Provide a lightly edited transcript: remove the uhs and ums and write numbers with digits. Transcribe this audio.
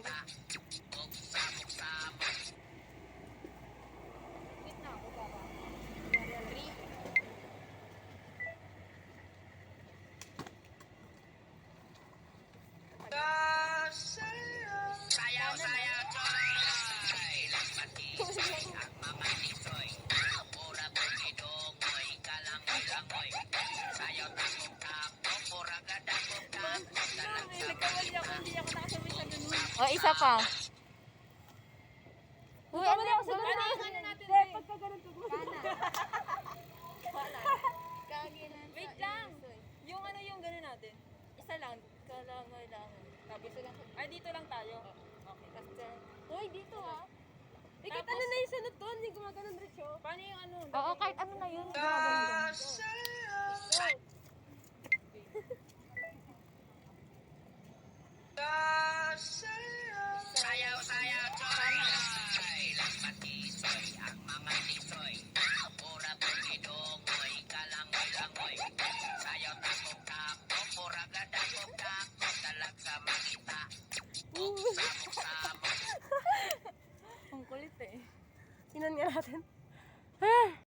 makita. Ug samok-samok. Wait na ako para. 3. Sayaw, sayaw, choy! Lagpati-soy, ang mga tisoy. Mura bukidongoy, kalangoy-langoy. Sayaw, takog-takog, mura gadakog-takog. Mami, nagkamali ako, hindi ako nakasabay sa ganun. O, isa pa. Uy, ano yung Ano ganun? yung ano natin, Hindi, Dre? pagka ganun ka Kaginan. Wait lang. Yung ano yung gano'n natin? Isa lang. Kalangoy lang. Tapos lang. Ay, dito lang tayo. Okay. Tapos Uy, dito ah. Ikat ano na yung sunod doon, yung gumaganon diretso. paano yung ano? Oo, kahit ano na yun. Gumagano. Sayaw, sayaw, choy! Lagpati-soy, ang mga tisoy. Mura bukidongoy, kalangoy-langoy. Sayaw, takog-takog, mura gadakog-takog. Talag sa makita. Ug samok-samok. Ang kulit eh. Sinan nga natin.